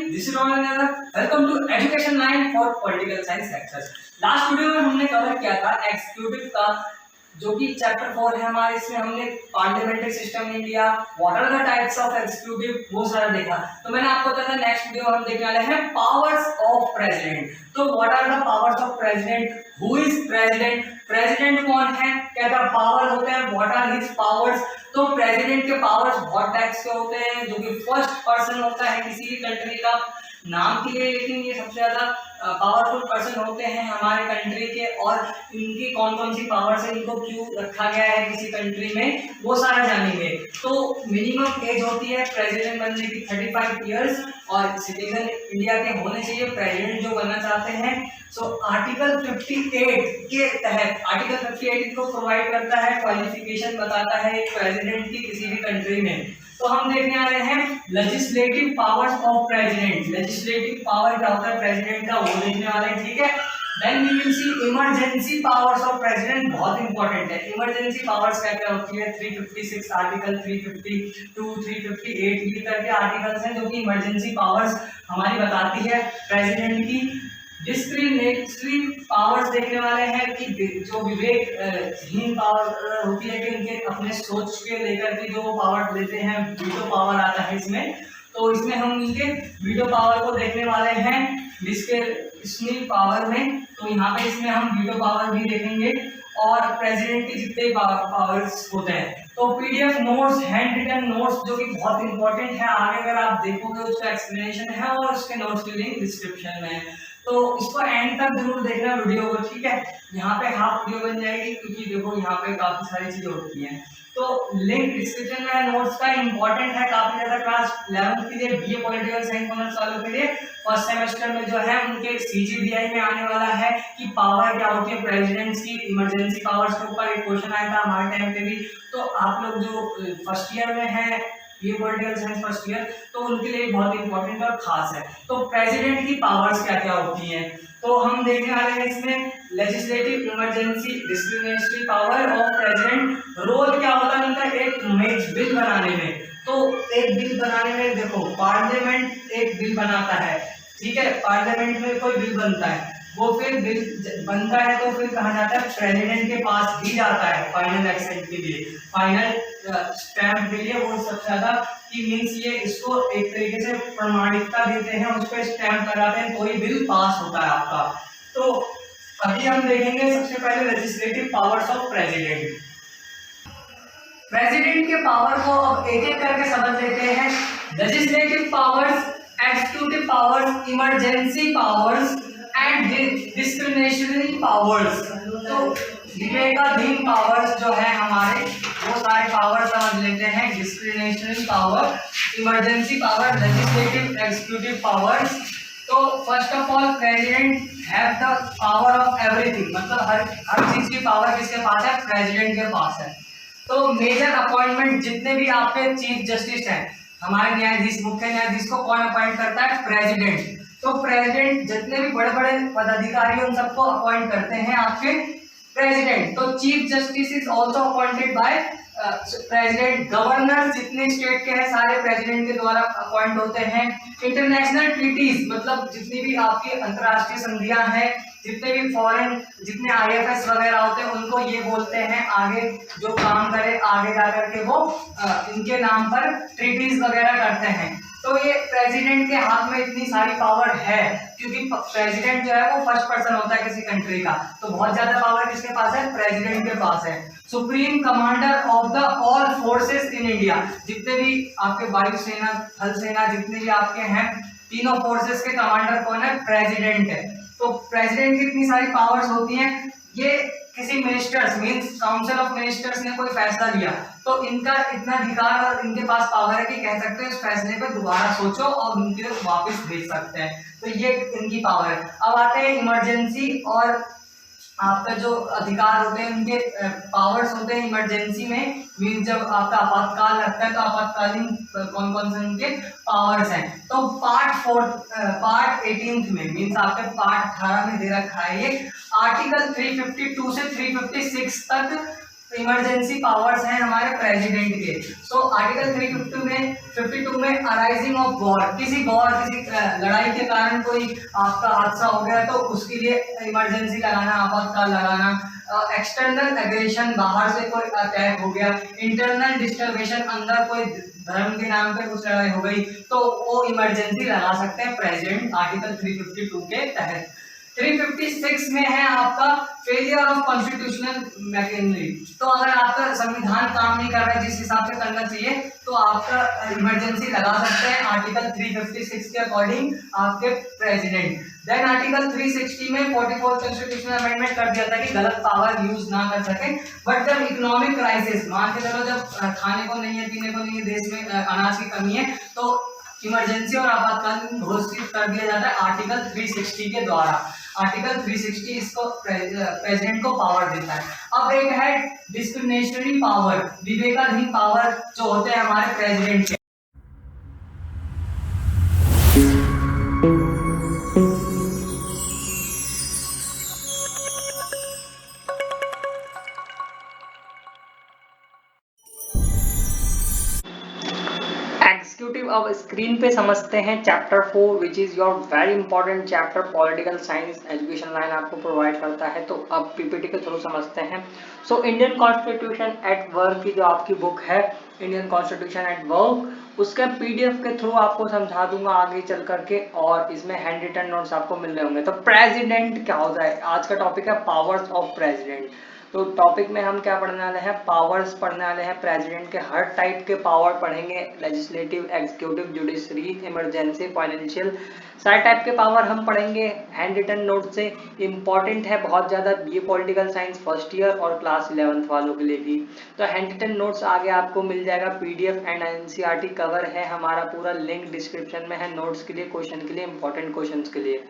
this is Rohan Nara. Welcome to Education 9 for Political Science Lectures. Last video में हमने cover किया था executive का, जो कि चैप्टर 4 है हमारे। इसमें हमने parliamentary system in India, what are the types of executive, वो सारा देखा। तो मैंने आपको बताया था नेक्स्ट वीडियो हम देखने वाले हैं पावर्स ऑफ प्रेसिडेंट। तो what are the powers of president, who is president, president कौन है, क्या क्या पावर होते हैं, व्हाट आर हिज पावर्स। तो प्रेसिडेंट के पावर्स बहुत टाइप्स के होते हैं, जो कि फर्स्ट पर्सन होता है किसी भी कंट्री का नाम के लिए, लेकिन ये सबसे ज्यादा पावरफुल पर्सन होते हैं हमारे कंट्री के, और इनकी कौन कौन सी पावर्स है, इनको क्यों रखा गया है किसी कंट्री में, वो सारा जानेंगे। तो मिनिमम एज होती है प्रेसिडेंट बनने की 35 इयर्स, और सिटीजन इंडिया के होने चाहिए प्रेसिडेंट जो बनना चाहते हैं। सो आर्टिकल 58 के तहत, आर्टिकल 58 इनको प्रोवाइड करता है, क्वालिफिकेशन बताता है एक प्रेसिडेंट की किसी भी कंट्री में। तो हम देखने आ रहे हैं legislative powers of president. Legislative power क्या होता है प्रेसिडेंट का, वो देखने वाले हैं, ठीक है। Then we will see emergency powers of president, बहुत इंपॉर्टेंट है। इमरजेंसी पावर्स क्या क्या होती है, 356 आर्टिकल, 352, 358 ये करके आर्टिकल्स हैं जो कि इमरजेंसी पावर्स हमारी बताती है प्रेसिडेंट की। डिस्क्रिमिनेटरी पावर्स देखने वाले हैं कि जो विवेकहीन पावर होती है कि उनके अपने सोच के लेकर के जो वो पावर देते हैं, वीटो पावर आता है इसमें। तो इसमें हम उनके वीटो पावर को देखने वाले हैं डिस्क्रिमिनेटरी पावर में। तो यहाँ पे इसमें हम वीटो पावर भी देखेंगे और प्रेसिडेंट के जितने पावर्स होते हैं। तो PDF notes, handwritten notes जो कि बहुत इंपॉर्टेंट है, आगे अगर आप देखोगे उसका एक्सप्लेनेशन है और उसके नोट्स की लिंक डिस्क्रिप्शन में है। तो इसको एंड तक जरूर देखना वीडियो को, ठीक है। यहाँ पे हाफ वीडियो बन जाएगी क्योंकि देखो यहाँ पे काफी सारी चीजें होती हैं। तो लिंक डिस्क्रिप्शन में है नोट्स का, इंपॉर्टेंट है काफी ज्यादा क्लास 11th के लिए, बीए पॉलिटिकल साइंस ऑनर्स वालों के लिए। फर्स्ट सेमेस्टर में जो है उनके सीजीबीआई में आने वाला है कि पावर क्या होती है प्रेसिडेंट्स की, इमरजेंसी पावर्स के ऊपर एक क्वेश्चन आया था हमारे टाइम पे भी। तो आप लोग जो फर्स्ट ईयर में है ये पॉलिटिकल साइंस फर्स्ट ईयर, तो उनके लिए बहुत इंपॉर्टेंट और खास है। तो प्रेसिडेंट की पावर्स क्या क्या होती हैं, तो हम देखने वाले हैं इसमें legislative, emergency, discriminatory power of president. Role क्या होता है उनका, एक बिल बनाने में। तो एक बिल बनाने में देखो पार्लियामेंट एक बिल बनाता है, ठीक है। पार्लियामेंट में कोई बिल बनता है, वो फिर बिल बनता है तो फिर कहा जाता है प्रेसिडेंट के पास भी जाता है फाइनल एक्सेप्ट के लिए, फाइनल स्टैम्प के लिए। वो सबसे ज्यादा कि मीन्स ये इसको एक तरीके से प्रमाणिकता देते हैं, उस पर स्टैम्प लगाते हैं, कोई बिल पास होता है आपका। तो अभी हम देखेंगे सबसे पहले legislative powers of president. President के पावर को अब एक एक करके समझ लेते हैं। Legislative powers, executive powers, emergency powers and discriminatory powers. तो विवेकाधीन पावर्स जो है हमारे, वो सारे पावर समझ लेते हैं। Discriminatory power, emergency power, legislative, executive powers. तो first of all president have the power of everything, मतलब हर चीज की पावर किसके पास है, प्रेसिडेंट के पास है। तो मेजर अपॉइंटमेंट जितने भी आपके चीफ जस्टिस हैं, हमारे न्यायाधीश, मुख्य न्यायाधीश को कौन अपॉइंट करता है, प्रेसिडेंट। तो प्रेसिडेंट जितने भी बड़े बड़े पदाधिकारी उन सबको अपॉइंट करते हैं आपके प्रेसिडेंट। तो chief justice is also appointed by president. Governor जितने स्टेट के हैं सारे प्रेसिडेंट के द्वारा अपॉइंट होते हैं। इंटरनेशनल ट्रीटीज, मतलब जितनी भी आपकी अंतर्राष्ट्रीय संधियां हैं, जितने भी फॉरेन, जितने आईएफएस वगैरह होते हैं, उनको ये बोलते हैं आगे जो काम करे आगे जाकर के वो इनके नाम पर ट्रीटीज वगैरह करते हैं। तो ये प्रेसिडेंट के हाथ में इतनी सारी पावर है क्योंकि प्रेसिडेंट जो है वो फर्स्ट पर्सन होता है किसी कंट्री का। तो बहुत ज्यादा पावर किसके पास है, प्रेसिडेंट के पास है। Supreme commander of the all forces in India, जितने भी आपके वायुसेना, थल सेना, जितने भी आपके हैं, तीनों फोर्सेस के कमांडर कौन है, प्रेसिडेंट है। तो प्रेसिडेंट की इतनी सारी पावर्स होती हैं। ये किसी ministers means council of ministers ने कोई फैसला लिया तो इनका इतना अधिकार और इनके पास पावर है कि कह सकते हैं इस फैसले पर दोबारा सोचो और उनके वापस भेज सकते हैं। तो ये इनकी पावर है। अब आते हैं इमरजेंसी और आपका जो अधिकार होते हैं, उनके पावर्स होते हैं इमरजेंसी में। मीन्स जब आपका आपातकाल लगता है तो आपातकालीन कौन कौन से उनके पावर्स हैं। तो पार्ट 18 में मीन्स आपके पार्ट 18 में दे रखा है ये, आर्टिकल 352 से 356 तक इमरजेंसी पावर्स हैं हमारे प्रेसिडेंट के। सो आर्टिकल 352 में 52 में अराइजिंग ऑफ वॉर, किसी लड़ाई के कारण कोई आपका हादसा हो गया तो उसके लिए इमरजेंसी लगाना, आपातकाल लगाना। एक्सटर्नल एग्रेशन, बाहर से कोई अटैक हो गया। इंटरनल डिस्टर्बेशन, अंदर कोई धर्म के नाम पे कुछ लड़ाई हो गई तो वो इमरजेंसी लगा सकते हैं प्रेसिडेंट आर्टिकल 352 के तहत। 356 में है आपका फेलियर ऑफ कॉन्स्टिट्यूशनल मैकेनिज्म। तो अगर आपका संविधान काम नहीं कर रहा है जिस हिसाब से करना चाहिए तो आपका इमरजेंसी लगा सकते हैं आर्टिकल 356 के अकॉर्डिंग आपके प्रेसिडेंट। देन आर्टिकल 360 में 44 कॉन्स्टिट्यूशनल अमेंडमेंट कर दिया था कि गलत पावर यूज ना कर सके। बट जब इकोनॉमिक क्राइसिस, मान के चलो जब खाने को नहीं है, पीने को नहीं है, देश में अनाज की कमी है, तो इमरजेंसी और आपातकाल घोषित कर दिया जाता है आर्टिकल 360 के द्वारा। आर्टिकल 360 इसको प्रेसिडेंट को पावर देता है। अब एक है डिस्क्रिमिनेटरी पावर, विवेकाधीन पावर जो होते हैं हमारे प्रेसिडेंट के। एग्जीक्यूटिव अब स्क्रीन पे समझते हैं chapter 4 which is your very important chapter, political science education line आपको प्रोवाइड करता है। तो अब पीपीटी के थ्रू समझते हैं। So Indian constitution at work की जो आपकी बुक है इंडियन कॉन्स्टिट्यूशन एट वर्क, उसका पीडीएफ के थ्रू आपको समझा दूंगा आगे चल करके, और इसमें हैंड रिटन नोट्स आपको मिल रहे होंगे। तो प्रेसिडेंट क्या होता है, आज का टॉपिक है पावर्स ऑफ प्रेसिडेंट। तो टॉपिक में हम क्या पढ़ने वाले हैं, पावर्स पढ़ने वाले हैं प्रेसिडेंट के। हर टाइप के पावर पढ़ेंगे, legislative, executive, judiciary, emergency, financial, सारे टाइप के पावर हम पढ़ेंगे हैंड रिटन नोट से। इंपॉर्टेंट है बहुत ज्यादा ये पॉलिटिकल साइंस फर्स्ट ईयर और क्लास 11th वालों के लिए भी। तो हैंड रिटन नोट्स आगे आपको मिल जाएगा, पीडीएफ एंड एनसीईआरटी कवर है हमारा पूरा, लिंक डिस्क्रिप्शन में है नोट्स के लिए, क्वेश्चन के लिए, इंपॉर्टेंट क्वेश्चन के लिए।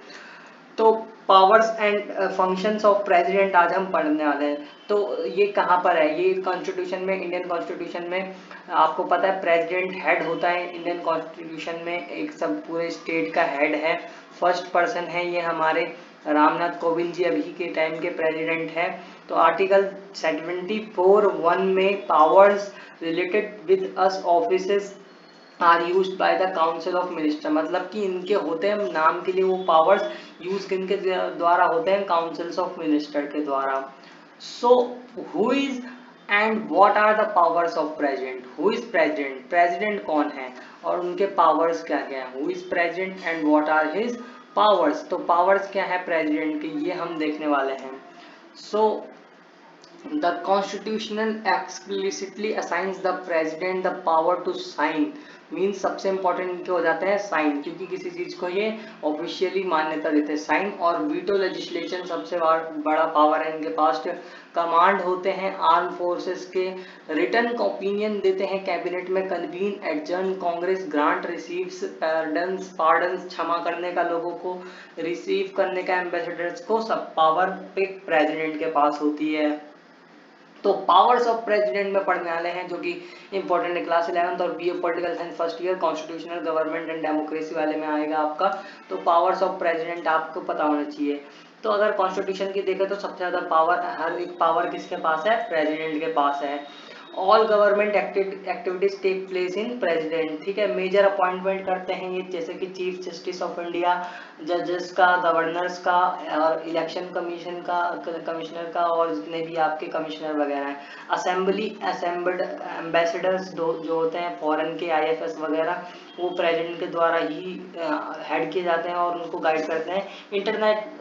तो powers and functions of president आज हम पढ़ने वाले हैं। तो ये कहाँ पर है, ये कॉन्स्टिट्यूशन में, इंडियन कॉन्स्टिट्यूशन में आपको पता है प्रेसिडेंट हेड होता है। इंडियन कॉन्स्टिट्यूशन में एक सब पूरे स्टेट का हेड है, फर्स्ट पर्सन है ये हमारे रामनाथ कोविंद जी अभी के टाइम के प्रेसिडेंट है। तो आर्टिकल 74(1) में powers related with us offices are used by the council of minister, मतलब कि इनके होते हैं नाम के लिए वो पावर्स यूज किनके द्वारा होते हैं, काउंसिल्स ऑफ मिनिस्टर के द्वारा। So who is and what are the powers of president, who is president, president कौन है और उनके पावर्स क्या क्या है, who is president and what are his powers. तो पावर्स क्या है प्रेसिडेंट की, ये हम देखने वाले हैं। So the constitutional explicitly assigns the president the power to sign, means सबसे इंपॉर्टेंट इनके हो जाते हैं साइन, क्योंकि किसी चीज को ये ऑफिशियली मान्यता देते हैं साइन। और वीटो लेजिस्लेशन सबसे बड़ा पावर है इनके पास। कमांड होते हैं आर्म फोर्सेस के, रिटर्न ओपिनियन देते हैं कैबिनेट में, convene adjourn Congress, grant receives pardons क्षमा करने का लोगों को, रिसीव करने का एम्बेसडर्स को, सब पावर पे प्रेसिडेंट के पास होती है। तो पावर्स ऑफ प्रेसिडेंट में पढ़ने वाले हैं जो कि इंपॉर्टेंट है क्लास 11th और BA political science first year, constitutional government and democracy वाले में आएगा आपका। तो पावर्स ऑफ प्रेसिडेंट आपको पता होना चाहिए। तो अगर कॉन्स्टिट्यूशन की देखें तो सबसे ज्यादा पावर, हर एक पावर किसके पास है, प्रेसिडेंट के पास है। All government activities take place in president, ठीक है। मेजर अपॉइंटमेंट करते हैं ये, जैसे कि चीफ जस्टिस ऑफ इंडिया, जजेस का, गवर्नर्स का, और इलेक्शन कमीशन का, कमिश्नर का, और जितने भी आपके कमिश्नर वगैरह हैं। असेंबली असेंबल्ड एम्बेसडर्स जो होते हैं फॉरेन के, आईएफएस वगैरह, वो प्रेसिडेंट के द्वारा ही हेड किए जाते हैं और उनको गाइड करते हैं।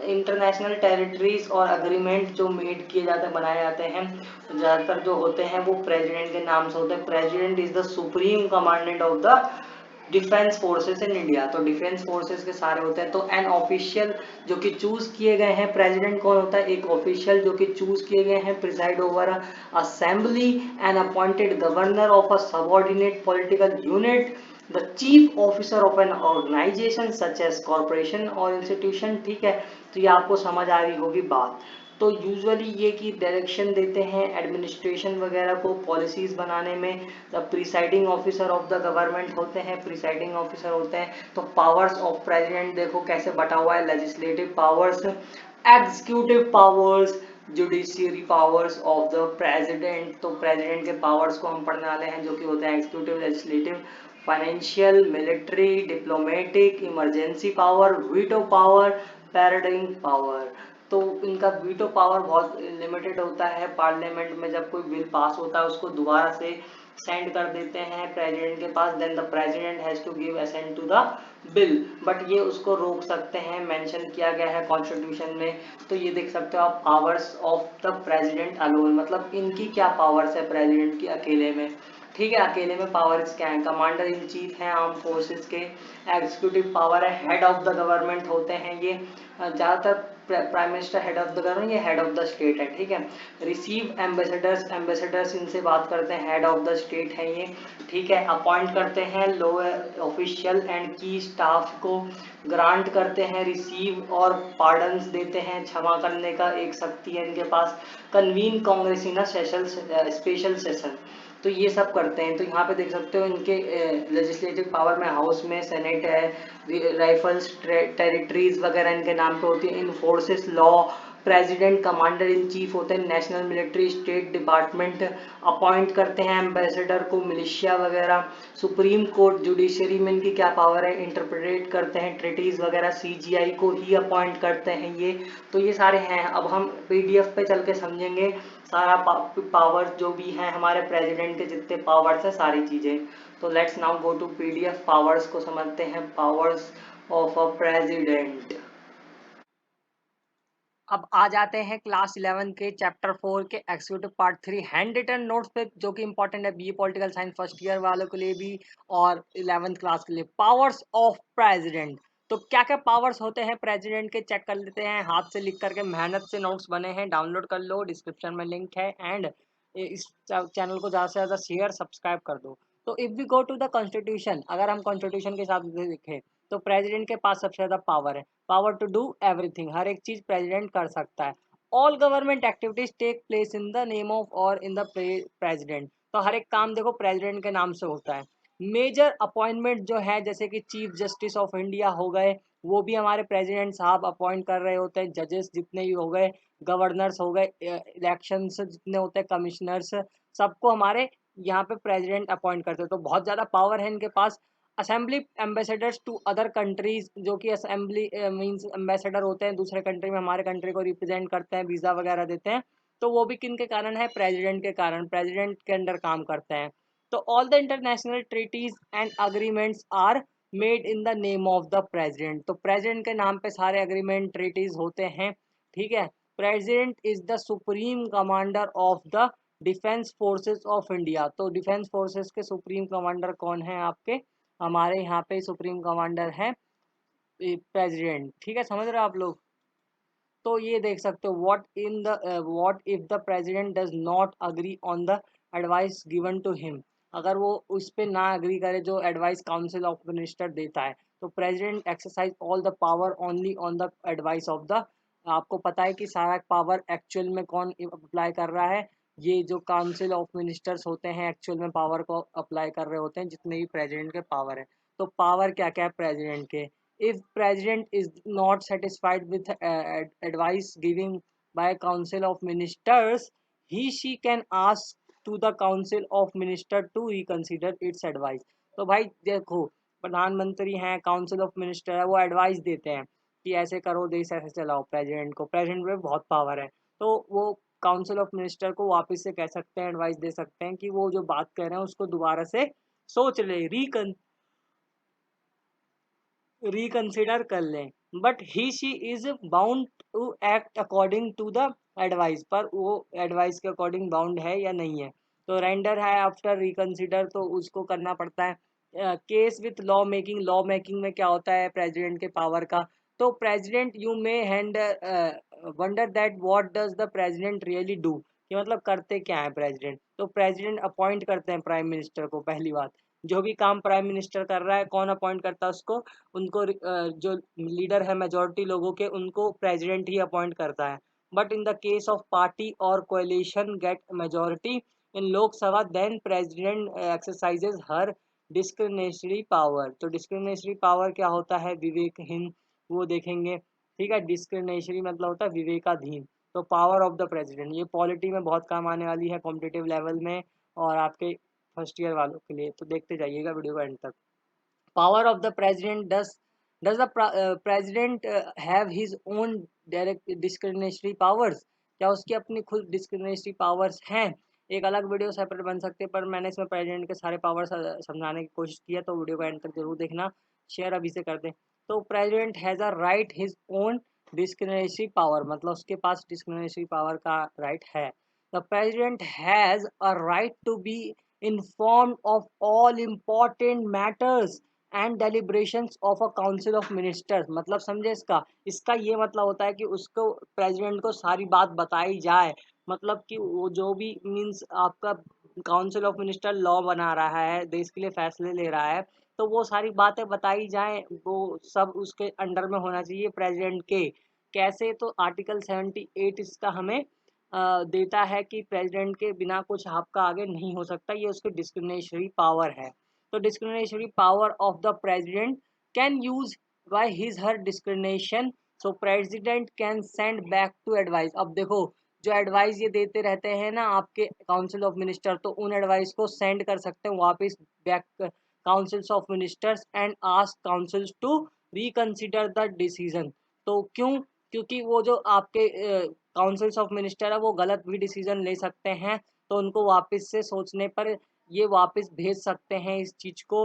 इंटरनेशनल टेरिटरीज और अग्रीमेंट जो मेड किए जाते हैं, बनाए जाते हैं, ज्यादातर जो होते हैं वो प्रेसिडेंट के नाम से होते हैं। President is the supreme commandant of the defence forces in India, तो डिफेंस फोर्सेस के सारे होते हैं। तो एन ऑफिशियल जो कि चूज किए गए हैं, प्रेसिडेंट कौन होता है, एक ऑफिशियल जो कि चूज किए गए हैं, preside over assembly and appointed governor of a subordinate political unit, the chief officer of an organisation such as corporation और इंस्टीट्यूशन, ठीक है। तो ये आपको समझ आ रही होगी बात। तो यूजुअली ये कि डायरेक्शन देते हैं एडमिनिस्ट्रेशन वगैरह को, पॉलिसीज बनाने में। The presiding officer of the government होते हैं, प्रिसाइडिंग ऑफिसर होते हैं। तो पावर्स ऑफ प्रेसिडेंट देखो कैसे बटा हुआ है, legislative powers, executive powers, judiciary powers of the president, तो प्रेसिडेंट के पावर्स को हम पढ़ने वाले हैं, जो कि होते हैं executive, legislative, financial, military, diplomatic, emergency power, veto power, paradigm power. तो इनका वीटो पावर बहुत लिमिटेड होता है, पार्लियामेंट में जब कोई बिल पास होता है उसको दोबारा से सेंड कर देते हैं प्रेसिडेंट के पास, then the president has to give assent to the bill, but ये उसको रोक सकते हैं, मेंशन किया गया है कॉन्स्टिट्यूशन में। तो ये देख सकते हो आप, powers of the president alone, मतलब इनकी क्या पावर्स है प्रेसिडेंट की अकेले में। ठीक है, अकेले में पावर्स क्या है, कमांडर इन चीफ हैं आर्म फोर्सेस के, एग्जीक्यूटिव पावर है, हेड ऑफ द गवर्नमेंट होते हैं ये, ज़्यादातर prime minister head of the government, ये हेड ऑफ द स्टेट है। ठीक है, रिसीव एम्बेसडर्स, एम्बेसडर्स इनसे बात करते हैं, हेड ऑफ द स्टेट है ये। ठीक है, अपॉइंट करते हैं लोअर ऑफिशियल एंड की स्टाफ को, ग्रांट करते हैं रिसीव और पार्डन्स देते हैं, क्षमा करने का एक शक्ति है इनके पास, कन्वीन कांग्रेस इन स्पेशल सेशन, तो ये सब करते हैं। तो यहाँ पे देख सकते हो इनके लेजिस्लेटिव पावर में हाउस में सेनेट है, राइफल्स टेरिटरीज वगैरह इनके नाम पे होती है, in forces law, president commander in chief होते हैं, national military, state department, appoint करते हैं एम्बेसडर को, मिलिशिया वगैरह, सुप्रीम कोर्ट, जुडिशरी में इनकी क्या पावर है, इंटरप्रेट करते हैं ट्रीटीज वगैरह, सीजीआई को ही अपॉइंट करते हैं ये। तो ये सारे हैं, अब हम पीडीएफ पे चल के समझेंगे सारा पावर जो भी है हमारे प्रेसिडेंट के, जितने पावर्स है सारी चीजें। तो let's now go to PDF, powers को समझते हैं, पावर्स ऑफ अ प्रेसिडेंट। अब आ जाते हैं क्लास 11 के चैप्टर 4 के executive part 3 handwritten notes पे, जो कि इंपॉर्टेंट है BA political science first year वालों के लिए भी और 11th क्लास के लिए। पावर्स ऑफ प्रेसिडेंट, तो क्या क्या पावर्स होते हैं प्रेसिडेंट के, चेक कर लेते हैं, हाथ से लिख करके, मेहनत से नोट्स बने हैं, डाउनलोड कर लो, डिस्क्रिप्शन में लिंक है, एंड इस चैनल को ज़्यादा से ज़्यादा शेयर सब्सक्राइब कर दो। तो if we go to the constitution, अगर हम कॉन्स्टिट्यूशन के हिसाब से देखें तो प्रेसिडेंट के पास सबसे ज़्यादा पावर है, पावर टू डू एवरीथिंग, हर एक चीज प्रेसिडेंट कर सकता है। All government activities take place in the name of और इन द प्रेसिडेंट, तो हर एक काम देखो प्रेसिडेंट के नाम से होता है। मेजर अपॉइंटमेंट जो है, जैसे कि चीफ जस्टिस ऑफ इंडिया हो गए, वो भी हमारे प्रेसिडेंट साहब अपॉइंट कर रहे होते हैं, जजेस जितने भी हो गए, गवर्नर्स हो गए, इलेक्शन जितने होते हैं, कमिश्नर्स, सबको हमारे यहाँ पे प्रेसिडेंट अपॉइंट करते हैं, तो बहुत ज़्यादा पावर है इनके पास। Assembly ambassadors to other countries, जो कि असेंबली मींस एम्बेसडर होते हैं दूसरे कंट्री में, हमारे कंट्री को रिप्रेजेंट करते हैं, वीज़ा वगैरह देते हैं, तो वो भी किन के कारण है, प्रेसिडेंट के कारण, प्रेसिडेंट के अंडर काम करते हैं। तो all the international treaties and agreements are made in the name of the president, तो प्रेसिडेंट के नाम पे सारे अग्रीमेंट ट्रीटीज होते हैं। ठीक है, president is the supreme commander of the defence forces of India, तो डिफेंस फोर्सेस के सुप्रीम कमांडर कौन है आपके, हमारे यहाँ पे सुप्रीम कमांडर है प्रेसिडेंट। ठीक है, समझ रहे हो आप लोग। तो ये देख सकते हो, what if the president does not agree on the advice given to him, अगर वो उस पे ना अग्री करे जो एडवाइस काउंसिल ऑफ मिनिस्टर देता है, तो president exercise all the power only on the advice of the, आपको पता है कि सारा पावर एक्चुअल में कौन अप्लाई कर रहा है, ये जो काउंसिल ऑफ मिनिस्टर्स होते हैं एक्चुअल में पावर को अप्लाई कर रहे होते हैं, जितने भी प्रेसिडेंट के पावर है। तो पावर क्या क्या है प्रेसिडेंट के, if president is not satisfied with advice given by council of ministers, he she can ask to the council of minister to reconsider its advice। तो भाई देखो, प्रधानमंत्री हैं, काउंसिल ऑफ मिनिस्टर है, वो एडवाइस देते हैं कि ऐसे करो, देश ऐसे चलाओ, प्रेसिडेंट को, प्रेसिडेंट में बहुत पावर है, तो वो काउंसिल ऑफ मिनिस्टर को वापस से कह सकते हैं, एडवाइस दे सकते हैं कि वो जो बात कह रहे हैं उसको दोबारा से सोच ले, रिकंसिडर कर लें, but he she is bound to act according to the advice, पर वो एडवाइस के अकॉर्डिंग बाउंड है या नहीं है। तो रेंडर है आफ्टर रिकंसिडर, तो उसको करना पड़ता है। Case with law making, law making में क्या होता है प्रेसिडेंट के पावर का, तो president you may hand wonder that what does the president really do, कि मतलब करते क्या है प्रेसिडेंट, तो प्रेसिडेंट अपॉइंट करते हैं प्राइम मिनिस्टर को, पहली बात, जो भी काम प्राइम मिनिस्टर कर रहा है कौन अपॉइंट करता है उसको, उनको जो लीडर है मेजॉरिटी लोगों के, उनको प्रेसिडेंट ही अपॉइंट करता है। But in the case of party और coalition get majority in Lok Sabha, then president exercises her discretionary power, तो डिस्क्रिशनरी पावर क्या होता है, विवेकहीन, वो देखेंगे। ठीक है, डिस्क्रिशनरी मतलब होता है विवेकाधीन, तो पावर ऑफ द प्रेसिडेंट, ये पॉलिटी में बहुत काम आने वाली है कॉम्पिटिटिव लेवल में और आपके फर्स्ट ईयर वालों के लिए, तो देखते जाइएगा वीडियो को एंड तक। Power of the president, does the president have his own direct discretionary powers? क्या उसकी अपनी खुद discretionary powers हैं? एक अलग वीडियो सेपरेट बन सकते हैं, पर मैंने इसमें प्रेसिडेंट के सारे पावर्स समझाने की कोशिश की है, तो वीडियो को एंड तक जरूर देखना। शेयर अभी से कर दें। तो president has a right his own discretionary power, मतलब उसके पास डिस्क्रिशनरी पावर का राइट है। The president has a right to be informed of all important matters and deliberations of a council of ministers, मतलब समझे इसका ये मतलब होता है कि उसको प्रेसिडेंट को सारी बात बताई जाए, मतलब कि वो जो भी मीन्स आपका काउंसिल ऑफ मिनिस्टर लॉ बना रहा है, देश के लिए फैसले ले रहा है, तो वो सारी बातें बताई जाएं, वो सब उसके अंडर में होना चाहिए प्रेसिडेंट के। कैसे? तो आर्टिकल 78 इसका हमें देता है कि प्रेसिडेंट के बिना कुछ आपका आगे नहीं हो सकता, ये उसकी डिस्क्रिमिनेटरी पावर है। तो discriminatory power of the president can use by his her discrimination, so president can send back to advice। अब देखो, जो एडवाइस ये देते रहते हैं ना आपके काउंसिल ऑफ मिनिस्टर, तो उन एडवाइस को सेंड कर सकते हैं वापस back councils of ministers and ask councils to reconsider the decision. तो क्यों? क्योंकि वो जो आपके काउंसिल्स ऑफ मिनिस्टर है वो गलत भी डिसीजन ले सकते हैं, तो उनको वापस से सोचने पर ये वापस भेज सकते हैं इस चीज को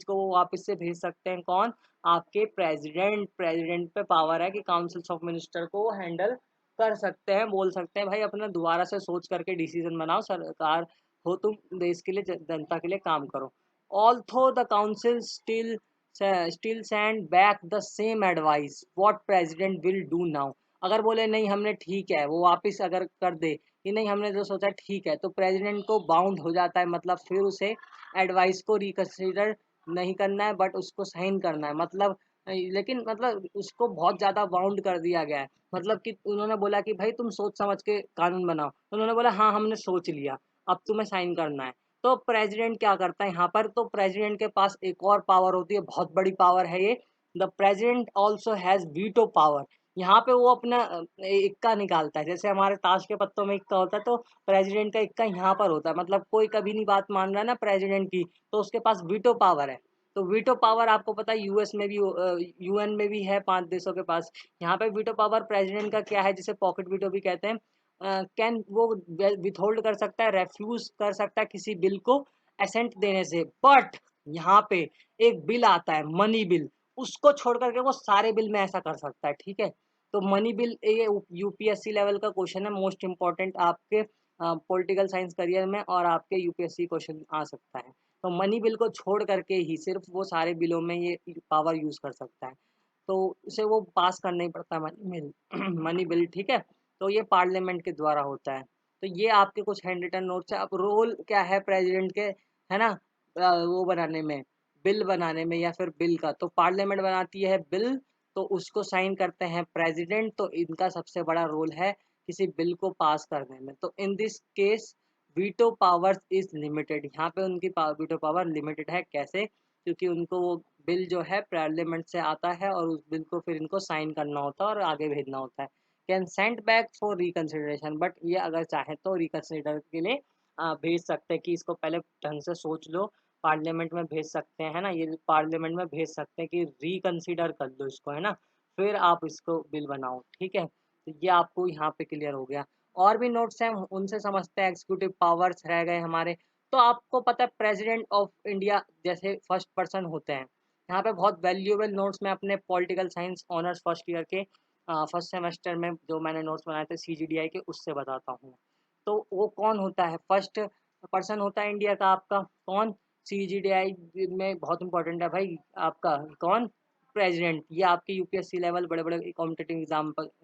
वो वापस से भेज सकते हैं। कौन? आपके प्रेसिडेंट पे पावर है कि काउंसिल्स ऑफ मिनिस्टर को वो हैंडल कर सकते हैं, बोल सकते हैं भाई अपना दोबारा से सोच करके डिसीजन बनाओ, सरकार हो तुम, देश के लिए जनता के लिए काम करो। Although the council still send back the same advice, what president will do now. अगर बोले नहीं हमने ठीक है, वो वापस अगर कर दे कि नहीं हमने जो सोचा ठीक है, तो प्रेसिडेंट को बाउंड हो जाता है, मतलब फिर उसे एडवाइस को रिकंसिडर नहीं करना है बट उसको साइन करना है, मतलब लेकिन मतलब उसको बहुत ज़्यादा बाउंड कर दिया गया है। मतलब कि उन्होंने बोला कि भाई तुम सोच समझ के कानून बनाओ, उन्होंने बोला हाँ हमने सोच लिया, अब तुम्हें साइन करना है। तो प्रेसिडेंट क्या करता है यहाँ पर? तो प्रेसिडेंट के पास एक और पावर होती है, बहुत बड़ी पावर है ये। The president also has veto power. यहाँ पे वो अपना इक्का निकालता है, जैसे हमारे ताश के पत्तों में इक्का होता है, तो प्रेसिडेंट का इक्का यहाँ पर होता है, मतलब कोई कभी नहीं बात मान रहा ना प्रेसिडेंट की, तो उसके पास वीटो पावर है। तो वीटो पावर आपको पता है यूएस में भी, यूएन में भी है 5 देशों के पास। यहाँ पे वीटो पावर प्रेसिडेंट का क्या है, जिसे पॉकेट वीटो भी कहते हैं। कैन वो विथहोल्ड कर सकता है, रेफ्यूज कर सकता है किसी बिल को असेंट देने से, बट यहाँ पे एक बिल आता है मनी बिल, उसको छोड़ करके वो सारे बिल में ऐसा कर सकता है, ठीक है। तो मनी बिल ये यूपीएससी लेवल का क्वेश्चन है, मोस्ट इम्पॉर्टेंट आपके पॉलिटिकल साइंस करियर में, और आपके यूपीएससी क्वेश्चन आ सकता है। तो मनी बिल को छोड़ करके ही सिर्फ वो सारे बिलों में ये पावर यूज कर सकता है, तो उसे वो पास करना ही पड़ता है मनी बिल मनी बिल, ठीक है। तो ये पार्लियामेंट के द्वारा होता है। तो ये आपके कुछ हैंड रिटन नोट्स है। अब रोल क्या है प्रेसिडेंट के, है ना, वो बनाने में, बिल बनाने में या फिर बिल का, तो पार्लियामेंट बनाती है बिल, तो उसको साइन करते हैं प्रेसिडेंट, तो इनका सबसे बड़ा रोल है किसी बिल को पास करने में। तो in this case veto powers is limited, यहाँ पे उनकी वीटो पावर लिमिटेड है। कैसे? क्योंकि उनको वो बिल जो है पार्लियामेंट से आता है और उस बिल को फिर इनको साइन करना होता है और आगे भेजना होता है। Can send back for reconsideration, but ये अगर चाहे तो रिकंसिडर के लिए भेज सकते हैं कि इसको पहले ढंग से सोच लो, पार्लियामेंट में भेज सकते हैं, है ना, ये पार्लियामेंट में भेज सकते हैं कि रिकंसिडर कर दो इसको, है ना, फिर आप इसको बिल बनाओ, ठीक है। तो ये आपको यहाँ पे क्लियर हो गया। और भी नोट्स हैं उनसे समझते हैं। एग्जीक्यूटिव पावर्स रह गए हमारे। तो आपको पता है प्रेसिडेंट ऑफ इंडिया जैसे फर्स्ट पर्सन होते हैं। यहाँ पे बहुत वैल्यूएबल नोट्स मैं अपने political science honours first year के फर्स्ट सेमेस्टर में जो मैंने नोट्स बनाए थे सीजीडीआई के, उससे बताता हूँ। तो वो कौन होता है? फर्स्ट पर्सन होता है इंडिया का आपका कौन? सीजीडीआई में बहुत इंपॉर्टेंट है भाई आपका कौन? प्रेसिडेंट। ये आपके यूपीएससी लेवल बड़े बड़े कॉम्पिटेटिव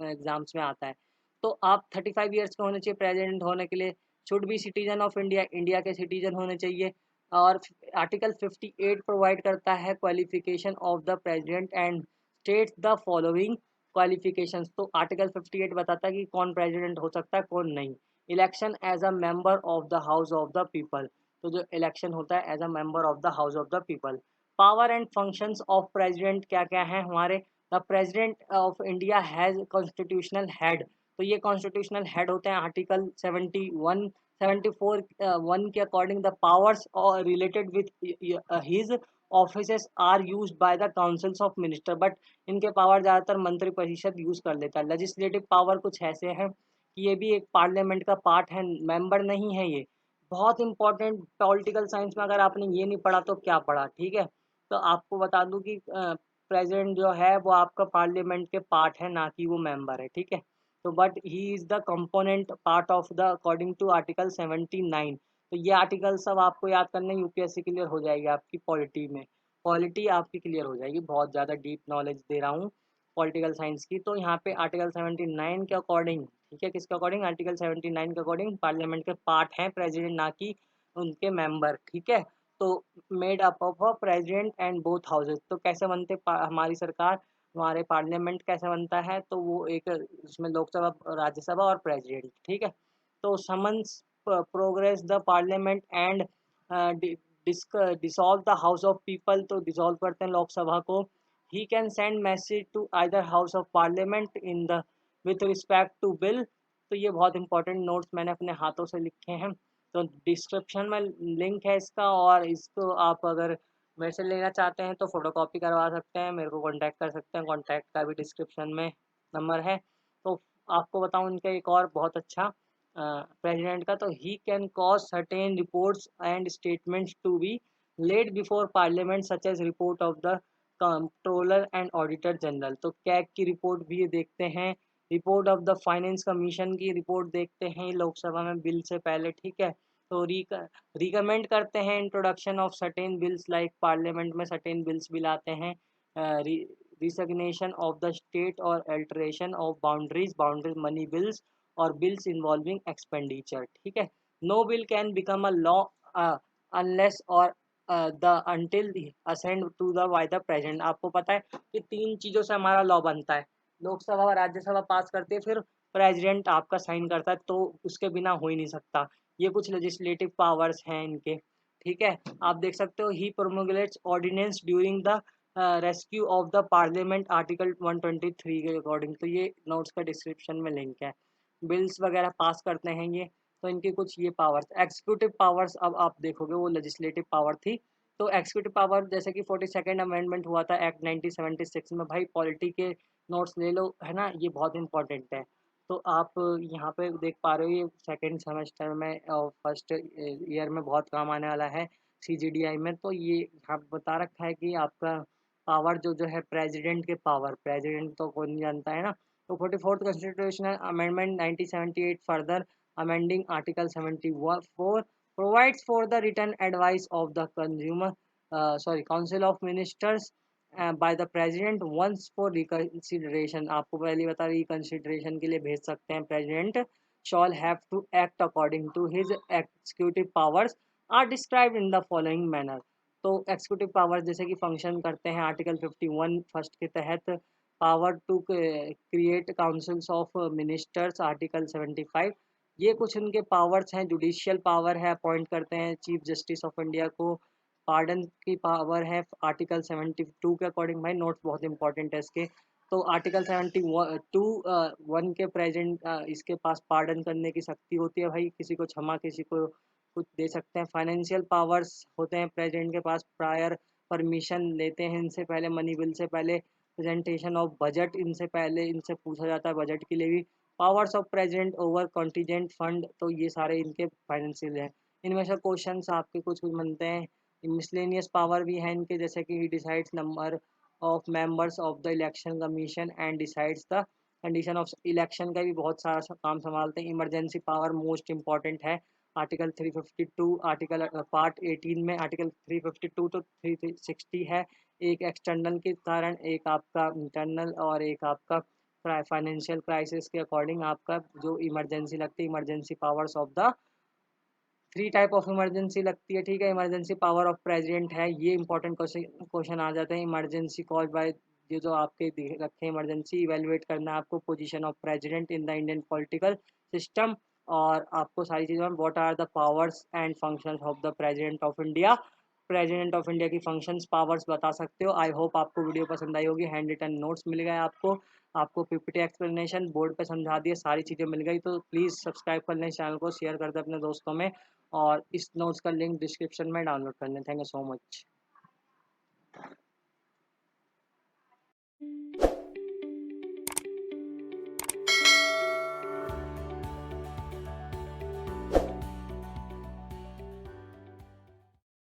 एग्जाम्स में आता है। तो आप 35 ईयर्स के होने चाहिए प्रेसिडेंट होने के लिए। Should be citizen of India, India के सिटीजन होने चाहिए। और आर्टिकल 58 प्रोवाइड करता है qualification of the president and states the following qualifications. तो आर्टिकल 58 बताता है कि कौन प्रेसिडेंट हो सकता है कौन नहीं। Election as a member of the house of the people, तो जो इलेक्शन होता है as a member of the house of the people. Power and functions of president क्या क्या है हमारे? The president of India has constitutional head, तो ये कॉन्स्टिट्यूशनल हेड होते हैं। आर्टिकल 74 1 के अकॉर्डिंग द पावर्स और related with his offices are used by the councils of minister, but इनके पावर ज़्यादातर मंत्री परिषद यूज़ कर लेता है। लेजिस्लेटिव पावर कुछ ऐसे हैं कि ये भी एक पार्लियामेंट का पार्ट है, मेंबर नहीं है ये। बहुत इंपॉर्टेंट, पॉलिटिकल साइंस में अगर आपने ये नहीं पढ़ा तो क्या पढ़ा, ठीक है। तो आपको बता दूं कि प्रेसिडेंट जो है वो आपका पार्लियामेंट के पार्ट है, ना कि वो मेंबर है, ठीक है। तो but he is the component part of the according to article 79। तो ये आर्टिकल सब आपको याद करने, यूपीएससी क्लियर हो जाएगी आपकी पॉलिटी में, पॉलिटी आपकी क्लियर हो जाएगी। बहुत ज़्यादा डीप नॉलेज दे रहा हूँ पॉलिटिकल साइंस की। तो यहाँ पे आर्टिकल 79 के अकॉर्डिंग, ठीक है, किसके अकॉर्डिंग, आर्टिकल 79 के अकॉर्डिंग पार्लियामेंट के पार्ट हैं प्रेसिडेंट, ना कि उनके मेंबर, ठीक है। तो made up of a president and both houses. तो कैसे बनते हमारी सरकार, हमारे पार्लियामेंट कैसे बनता है, तो वो एक उसमें लोकसभा, राज्यसभा और प्रेसिडेंट, ठीक है। तो summons progress the parliament and dissolve the house of people, तो डिसॉल्व करते हैं लोकसभा को। He can send message to either house of parliament in the with respect to bill. तो ये बहुत इंपॉर्टेंट नोट्स मैंने अपने हाथों से लिखे हैं, तो डिस्क्रिप्शन में लिंक है इसका, और इसको आप अगर मेरे से लेना चाहते हैं तो फोटोकॉपी करवा सकते हैं, मेरे को कांटेक्ट कर सकते हैं, कांटेक्ट का भी डिस्क्रिप्शन में नंबर है। तो आपको बताऊं इनका एक और बहुत अच्छा प्रेसिडेंट का, तो he can cause certain reports and statements to be laid before parliament such as report of the controller and auditor general. तो कैग की रिपोर्ट भी ये देखते हैं, report of the finance commission की रिपोर्ट देखते हैं लोकसभा में बिल से पहले, ठीक है। तो रिकमेंड करते हैं introduction of certain bills, like parliament में सर्टेन बिल्स भी लाते हैं, रिसिग्नेशन ऑफ द स्टेट और alteration of boundaries money bills और बिल्स इन्वॉल्विंग एक्सपेंडिचर, ठीक है। No bill can become a law unless और the until assent to the by the president. आपको पता है कि 3 चीज़ों से हमारा लॉ बनता है, लोकसभा और राज्यसभा पास करती है, फिर प्रेसिडेंट आपका साइन करता है, तो उसके बिना हो ही नहीं सकता। ये कुछ लेजिस्लेटिव पावर्स हैं इनके, ठीक है। आप देख सकते हो, he promulgates ordinance during the rescue of the parliament, article 123 के अकॉर्डिंग। तो ये नोट्स का डिस्क्रिप्शन में लिंक है, बिल्स वगैरह पास करते हैं ये। तो इनकी कुछ ये पावर्स, एग्जीक्यूटिव पावर्स, अब आप देखोगे वो लेजिस्लेटिव पावर थी। तो एग्जीक्यूटिव पावर जैसे कि 42nd अमेंडमेंट हुआ था एक्ट 1976 में, भाई पॉलिटी के नोट्स ले लो, है ना, ये बहुत इंपॉर्टेंट है। तो आप यहाँ पे देख पा रहे हो, ये सेकेंड सेमेस्टर में और फर्स्ट ईयर में बहुत काम आने वाला है सीजीडीआई में। तो ये यहाँ पे बता रखा है कि आपका पावर जो जो है प्रेसिडेंट के पावर, प्रेसिडेंट तो कोई नहीं जानता है ना। तो 44th constitutional amendment 1978 further amending article 74 provides for the written advice of the council of ministers by the president once for reconsideration। आपको पहले बता रिकंसिडरेशन के लिए भेज सकते हैं president. shall have to act according to his executive powers are described in the following manner। तो executive powers जैसे कि फंक्शन करते हैं आर्टिकल 51 फर्स्ट के तहत, power to create councils of ministers article 75। ये कुछ उनके पावर्स हैं। जुडिशियल पावर है, अपॉइंट करते हैं चीफ जस्टिस ऑफ इंडिया को। पार्डन की पावर है आर्टिकल 72 के अकॉर्डिंग, भाई नोट्स बहुत इंपॉर्टेंट है इसके। तो आर्टिकल 72 1 के प्रेजेंट इसके पास पार्डन करने की शक्ति होती है, भाई किसी को क्षमा, किसी को कुछ दे सकते हैं। फाइनेंशियल पावर्स होते हैं प्रेसिडेंट के पास, प्रायर परमिशन लेते हैं इनसे पहले, मनी बिल से पहले, प्रेजेंटेशन ऑफ बजट इनसे पहले, इनसे पूछा जाता है बजट के लिए भी। Powers of president over contingent fund, तो ये सारे इनके फाइनेंशियल हैं। इनमें से क्वेश्चंस आपके कुछ बनते हैं। मिसलेनियस पावर भी है इनके, जैसे कि he decides number of members of the election commission and decides the condition of election का भी बहुत सारा काम संभालते हैं। इमरजेंसी पावर मोस्ट इंपॉर्टेंट है, आर्टिकल 352 आर्टिकल पार्ट 18 में, आर्टिकल 352 तो 360 है। एक एक्सटर्नल के कारण, एक आपका इंटरनल, और एक आपका फाइनेंशियल क्राइसिस के अकॉर्डिंग आपका जो इमरजेंसी लगती है, emergency powers of the 3 type of emergency लगती है, ठीक है। इमरजेंसी पावर ऑफ प्रेसिडेंट है, ये इंपॉर्टेंट क्वेश्चन आ जाते हैं। इमरजेंसी कॉज बाय, ये जो आपके रखे इमरजेंसी, इवेलुएट करना है आपको position of president in the Indian political system, और आपको सारी चीज़ों में what are the powers and functions of the president of India. President of India की फंक्शंस पावर्स बता सकते हो। आई होप आपको वीडियो पसंद आई होगी। हैंड रिटन नोट्स मिल गए आपको पीपीटी एक्सप्लेनेशन बोर्ड पे समझा दिए, सारी चीज़ें मिल गई। तो प्लीज़ सब्सक्राइब कर लें चैनल को, शेयर कर दें अपने दोस्तों में, और इस नोट्स का लिंक डिस्क्रिप्शन में डाउनलोड कर लें। Thank you so much.